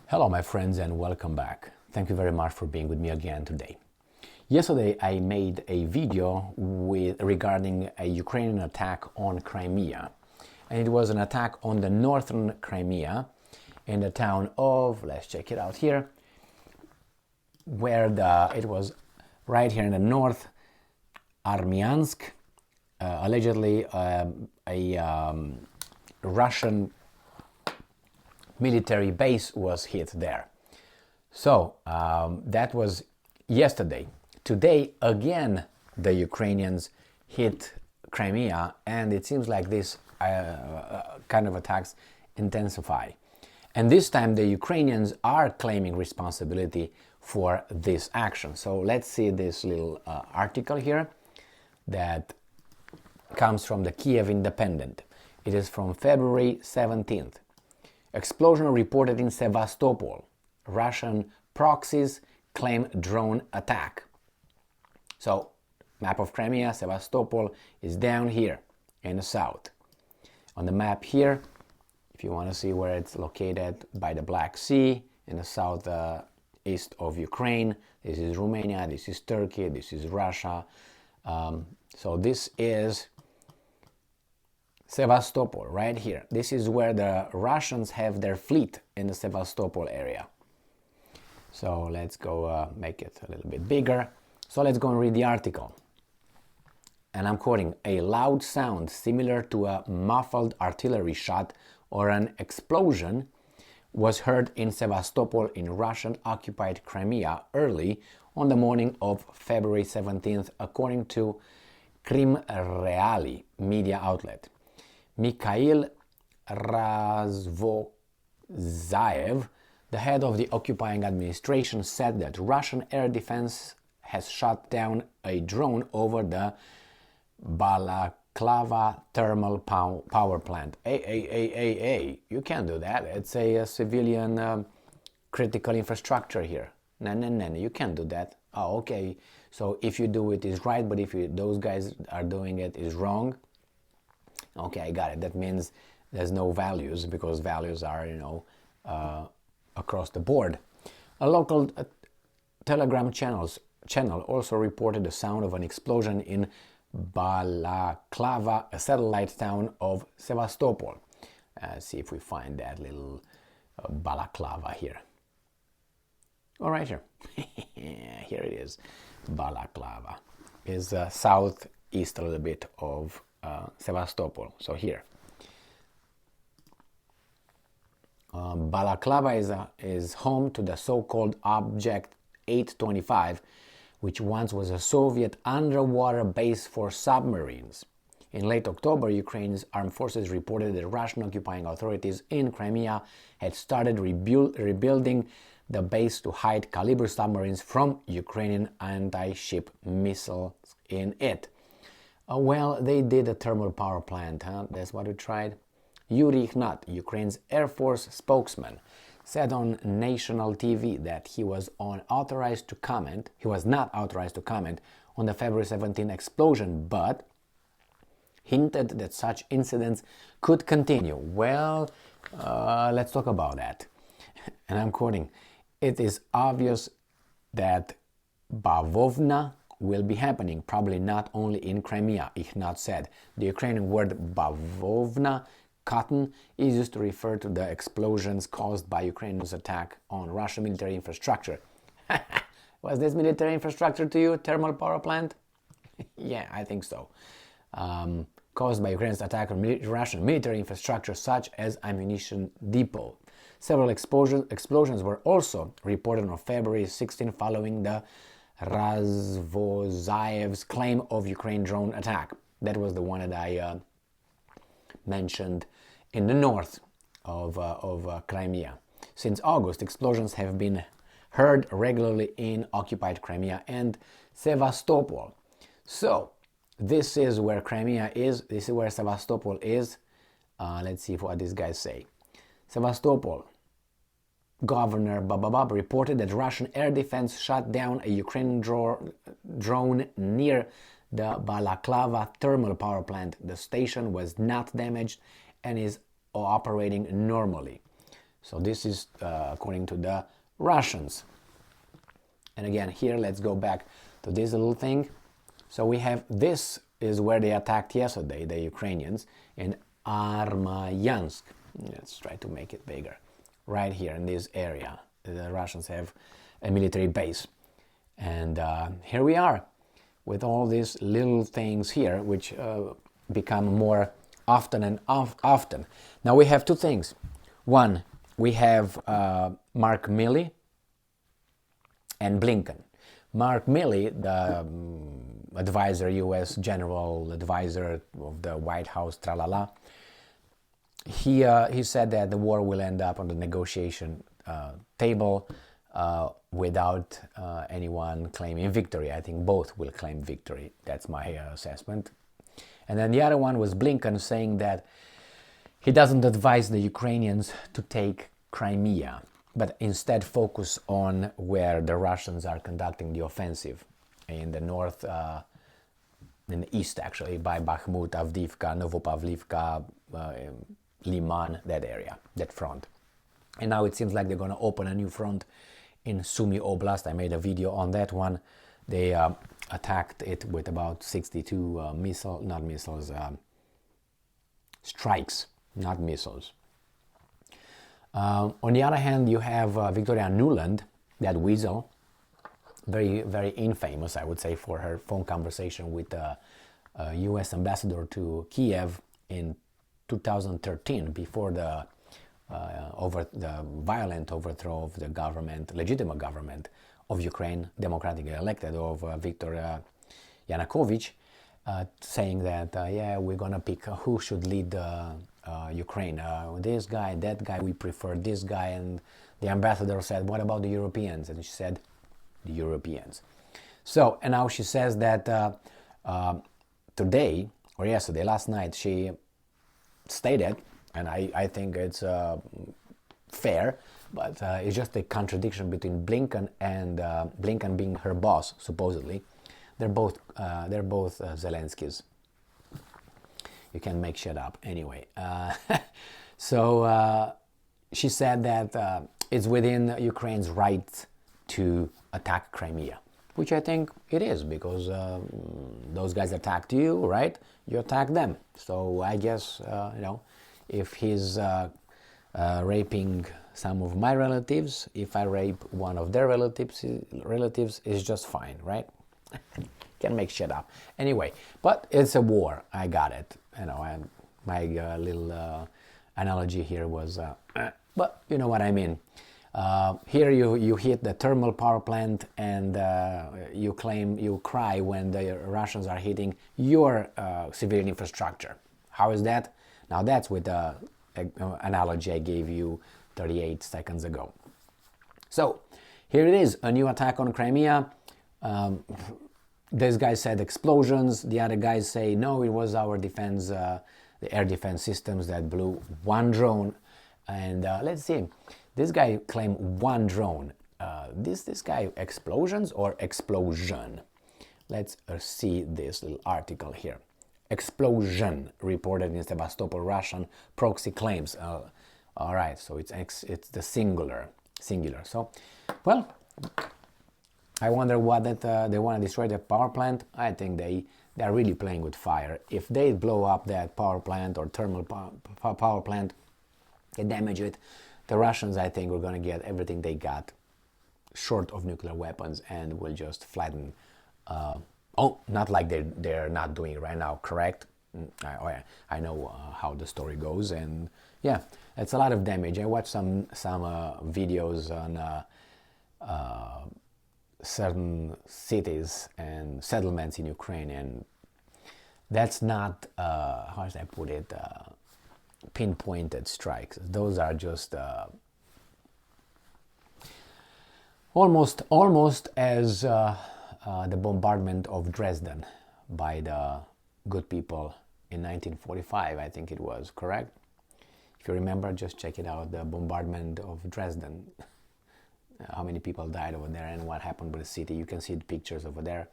Hello my friends and welcome back. Thank you very much for being with me again today. Yesterday I made a video regarding a Ukrainian attack on Crimea. And it was an attack on the northern Crimea in the town of, let's check it out here, where it was right here in the north, Armyansk, allegedly a Russian military base was hit there. So that was yesterday. Today again the Ukrainians hit Crimea, and it seems like this kind of attacks intensify. And this time the Ukrainians are claiming responsibility for this action. So let's see this little article here that comes from the Kiev Independent. It is from February 17th. Explosion reported in Sevastopol. Russian proxies claim drone attack. So, map of Crimea, Sevastopol is down here in the south. On the map here, if you want to see where it's located, by the Black Sea, in the south east of Ukraine. This is Romania, this is Turkey, this is Russia. So this is Sevastopol, right here. This is where the Russians have their fleet, in the Sevastopol area. So let's go make it a little bit bigger. So let's go and read the article. And I'm quoting, "A loud sound similar to a muffled artillery shot or an explosion was heard in Sevastopol in Russian-occupied Crimea early on the morning of February 17th, according to Crimea media outlet. Mikhail Razvozayev, the head of the occupying administration, said that Russian air defense has shot down a drone over the Balaklava thermal power plant." Hey, you can't do that. It's a civilian critical infrastructure here. No, you can't do that. Oh, okay. So if you do it is right, but if those guys are doing it is wrong. Okay, I got it. That means there's no values, because values are, across the board. A local Telegram channel also reported the sound of an explosion in Balaklava, a satellite town of Sevastopol. See if we find that little Balaklava here. All right, here. Here it is. Balaklava is southeast a little bit of Sevastopol. So here. Balaklava is home to the so-called Object 825, which once was a Soviet underwater base for submarines. In late October, Ukraine's armed forces reported that Russian occupying authorities in Crimea had started rebuilding the base to hide caliber submarines from Ukrainian anti-ship missiles in it. Well, they did a thermal power plant, huh? That's what we tried. Yuri Ignat, Ukraine's Air Force spokesman, said on national TV that he was not authorized to comment on the February 17 explosion, but hinted that such incidents could continue. Well, let's talk about that. And I'm quoting, "It is obvious that bavovna will be happening, probably not only in Crimea," Ignat said. The Ukrainian word bavovna, cotton, is used to refer to the explosions caused by Ukraine's attack on Russian military infrastructure. Was this military infrastructure to you, thermal power plant? Yeah, I think so. Caused by Ukraine's attack on Russian military infrastructure, such as ammunition depot. Several explosions were also reported on February 16 following the Razvozayev's claim of Ukraine drone attack. That was the one that I mentioned in the north of Crimea. Since August, explosions have been heard regularly in occupied Crimea and Sevastopol. So, this is where Crimea is, this is where Sevastopol is. Let's see what these guys say. Sevastopol. Governor Bababab reported that Russian air defense shot down a Ukrainian drone near the Balaklava thermal power plant. The station was not damaged and is operating normally. So this is according to the Russians. And again, here, let's go back to this little thing. So we have, this is where they attacked yesterday, the Ukrainians, in Armayansk. Let's try to make it bigger. Right here in this area, the Russians have a military base. And here we are with all these little things here, which become more often and often. Now we have two things. One, we have Mark Milley and Blinken. Mark Milley, the advisor, U.S. general advisor of the White House, tralala, he said that the war will end up on the negotiation table without anyone claiming victory. I think both will claim victory. That's my assessment. And then the other one was Blinken saying that he doesn't advise the Ukrainians to take Crimea, but instead focus on where the Russians are conducting the offensive in the north, in the east actually, by Bakhmut, Avdiivka, Novopavlivka, Liman, that area, that front. And now it seems like they're going to open a new front in Sumy Oblast. I made a video on that one. They attacked it with about 62 strikes, not missiles. On the other hand, you have Victoria Nuland, that weasel, very, very infamous, I would say, for her phone conversation with the U.S. ambassador to Kiev in 2013, before the violent overthrow of the government, legitimate government of Ukraine, democratically elected, of Viktor Yanukovych, saying that, yeah, we're going to pick who should lead Ukraine. This guy, that guy, we prefer this guy. And the ambassador said, what about the Europeans? And she said, the Europeans. So, and now she says that today, or yesterday, last night, she stated, and I think it's fair, but it's just a contradiction between Blinken and Blinken being her boss, supposedly. They're both Zelenskys. You can make shit up anyway. So she said that it's within Ukraine's right to attack Crimea, which I think it is, because those guys attacked you, right? You attacked them. So I guess, you know, if he's raping some of my relatives, if I rape one of their relatives is just fine, right? Can make shit up. Anyway, but it's a war. I got it. You know, and my little analogy here was, but you know what I mean. Here you hit the thermal power plant, and you cry when the Russians are hitting your civilian infrastructure. How is that? Now that's with the analogy I gave you 38 seconds ago. So here it is, a new attack on Crimea. This guy said explosions. The other guys say, no, it was our defense, the air defense systems that blew one drone. And let's see, this guy claimed one drone. This guy, explosions or explosion? Let's see this little article here. Explosion reported in Sevastopol, Russian proxy claims. All right, so it's the singular. So, well, I wonder what that they want to destroy the power plant. I think they're really playing with fire. If they blow up that power plant or thermal power plant, they damage it, the Russians, I think, are going to get everything they got short of nuclear weapons and will just flatten. Not like they're not doing it right now, correct? I know how the story goes, and yeah, it's a lot of damage. I watched some videos on certain cities and settlements in Ukraine, and that's not how should I put it, pinpointed strikes. Those are just almost as the bombardment of Dresden by the good people in 1945, I think it was, correct? If you remember, just check it out, the bombardment of Dresden. How many people died over there and what happened with the city. You can see the pictures over there.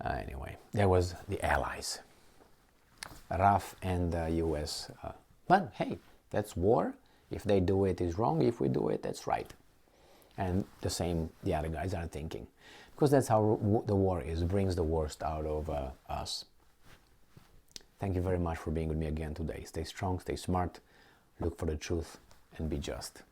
Anyway, there was the Allies, RAF and the US. But hey, that's war. If they do it, it's wrong. If we do it, that's right. And the same the other guys are thinking. Because that's how the war is. It brings the worst out of us. Thank you very much for being with me again today. Stay strong, stay smart, look for the truth, and be just.